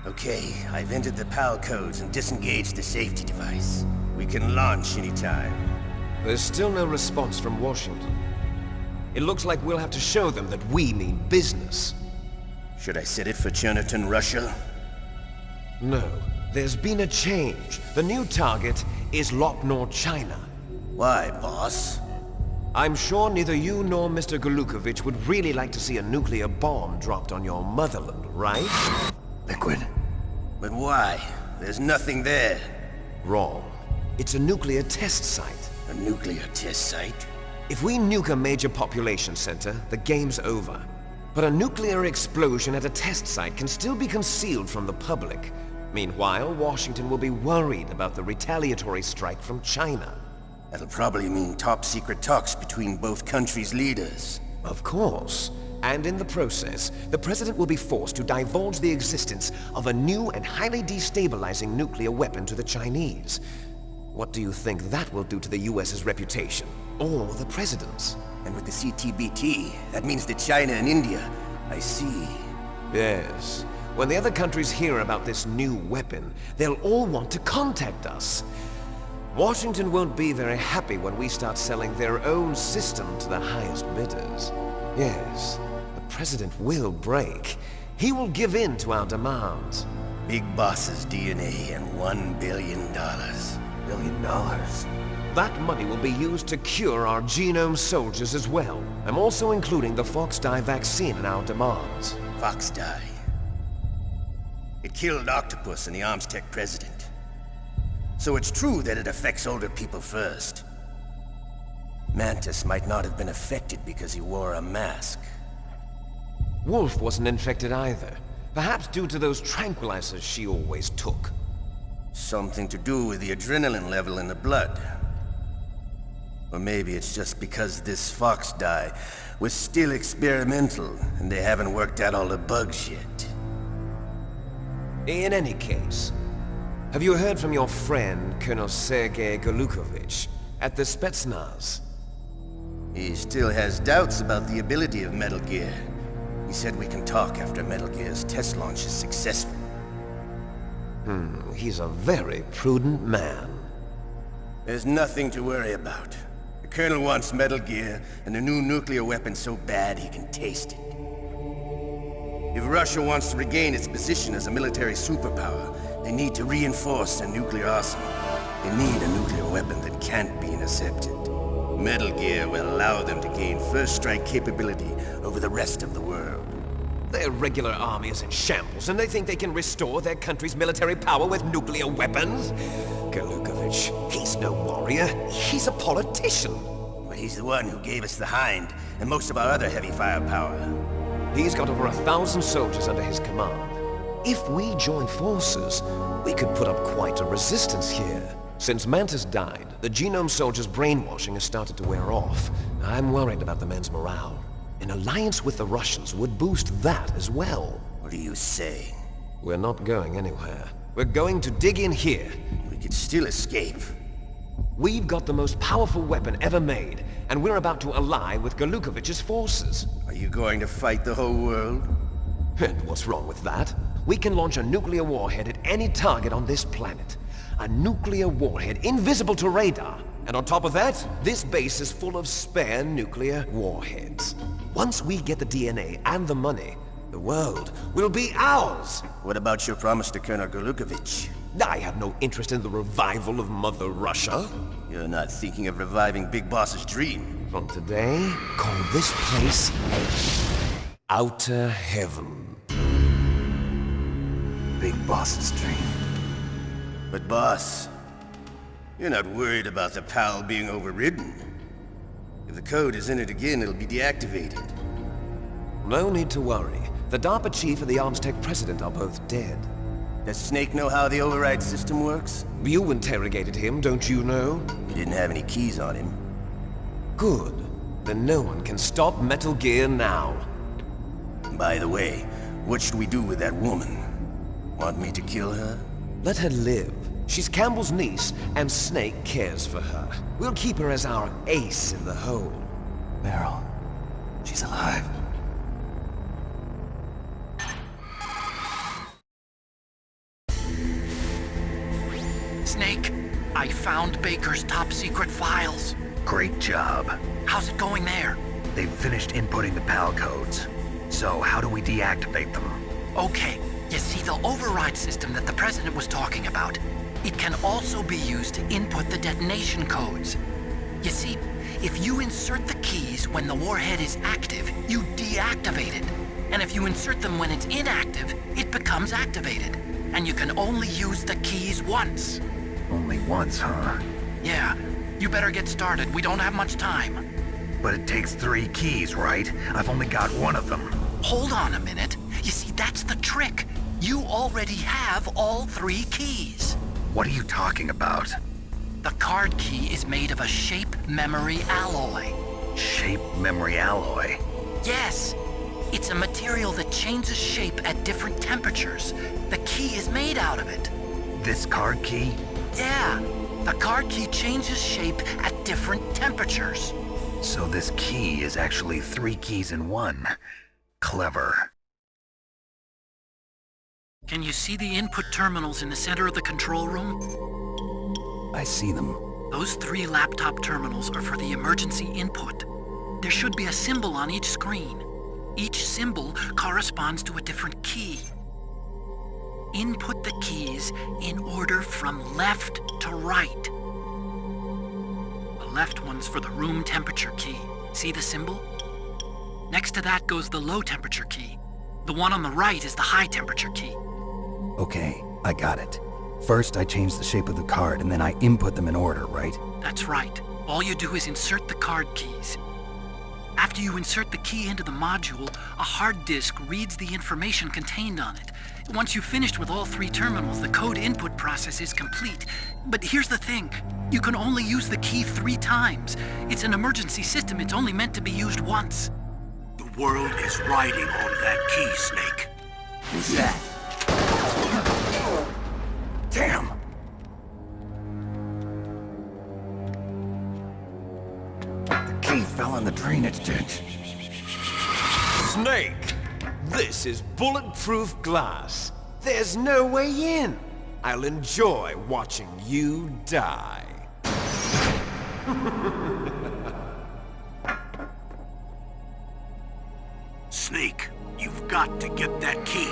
Okay, I've entered the PAL codes and disengaged the safety device. We can launch anytime. There's still no response from Washington. It looks like we'll have to show them that we mean business. Should I set it for Cherniton, Russia? No, there's been a change. The new target is Lop Nor China. Why, boss? I'm sure neither you nor Mr. Golukovich would really like to see a nuclear bomb dropped on your motherland, right? Liquid. But why? There's nothing there. Wrong. It's a nuclear test site. A nuclear test site? If we nuke a major population center, the game's over. But a nuclear explosion at a test site can still be concealed from the public. Meanwhile, Washington will be worried about the retaliatory strike from China. That'll probably mean top-secret talks between both countries' leaders. Of course. And in the process, the President will be forced to divulge the existence of a new and highly destabilizing nuclear weapon to the Chinese. What do you think that will do to the US's reputation? Or the President's? And with the CTBT, that means that China and India. I see. Yes. When the other countries hear about this new weapon, they'll all want to contact us. Washington won't be very happy when we start selling their own system to the highest bidders. Yes, the President will break. He will give in to our demands. Big Boss's DNA and $1 billion. $1 billion? That money will be used to cure our genome soldiers as well. I'm also including the Fox-Die vaccine in our demands. Fox-Die. It killed Octopus and the Armstech president. So it's true that it affects older people first. Mantis might not have been affected because he wore a mask. Wolf wasn't infected either. Perhaps due to those tranquilizers she always took. Something to do with the adrenaline level in the blood. Or maybe it's just because this Fox-Die was still experimental and they haven't worked out all the bugs yet. In any case, have you heard from your friend, Colonel Sergei Golukovich, at the Spetsnaz? He still has doubts about the ability of Metal Gear. He said we can talk after Metal Gear's test launch is successful. He's a very prudent man. There's nothing to worry about. The Colonel wants Metal Gear and a new nuclear weapon so bad he can taste it. If Russia wants to regain its position as a military superpower, they need to reinforce their nuclear arsenal. They need a nuclear weapon that can't be intercepted. Metal Gear will allow them to gain first strike capability over the rest of the world. Their regular army is in shambles, and they think they can restore their country's military power with nuclear weapons? Golukovich, he's no warrior. He's a politician. But he's the one who gave us the Hind and most of our other heavy firepower. He's got over 1,000 soldiers under his command. If we join forces, we could put up quite a resistance here. Since Mantis died, the genome soldiers' brainwashing has started to wear off. I'm worried about the men's morale. An alliance with the Russians would boost that as well. What are you saying? We're not going anywhere. We're going to dig in here. We could still escape. We've got the most powerful weapon ever made, and we're about to ally with Golukovich's forces. Are you going to fight the whole world? And what's wrong with that? We can launch a nuclear warhead at any target on this planet. A nuclear warhead invisible to radar. And on top of that, this base is full of spare nuclear warheads. Once we get the DNA and the money, the world will be ours! What about your promise to Colonel Golukovich? I have no interest in the revival of Mother Russia. You're not thinking of reviving Big Boss's dream. From today, call this place Outer Heaven. Big Boss's dream. But boss, you're not worried about the PAL being overridden. If the code is in it again, it'll be deactivated. No need to worry. The DARPA chief and the Armstech president are both dead. Does Snake know how the override system works? You interrogated him, don't you know? He didn't have any keys on him. Good. Then no one can stop Metal Gear now. By the way, what should we do with that woman? Want me to kill her? Let her live. She's Campbell's niece, and Snake cares for her. We'll keep her as our ace in the hole. Meryl, she's alive. I found Baker's top-secret files. Great job. How's it going there? They've finished inputting the PAL codes. So how do we deactivate them? Okay, you see the override system that the President was talking about? It can also be used to input the detonation codes. You see, if you insert the keys when the warhead is active, you deactivate it. And if you insert them when it's inactive, it becomes activated. And you can only use the keys once. Only once, huh? Yeah, you better get started. We don't have much time. But it takes 3 keys, right? I've only got one of them. Hold on a minute. You see, that's the trick. You already have all 3 keys. What are you talking about? The card key is made of a shape memory alloy. Shape memory alloy? Yes. It's a material that changes shape at different temperatures. The key is made out of it. This card key? Yeah. The card key changes shape at different temperatures. So this key is actually 3 keys in one. Clever. Can you see the input terminals in the center of the control room? I see them. Those 3 laptop terminals are for the emergency input. There should be a symbol on each screen. Each symbol corresponds to a different key. Input the keys in order from left to right. The left one's for the room temperature key. See the symbol? Next to that goes the low temperature key. The one on the right is the high temperature key. Okay, I got it. First, I change the shape of the card, and then I input them in order, right? That's right. All you do is insert the card keys. After you insert the key into the module, a hard disk reads the information contained on it. Once you've finished with all 3 terminals, the code input process is complete. But here's the thing. You can only use the key 3 times. It's an emergency system. It's only meant to be used once. The world is riding on that key, Snake. Who's that? Damn! The key fell in the drainage ditch. Snake! This is bulletproof glass. There's no way in. I'll enjoy watching you die. Snake, you've got to get that key.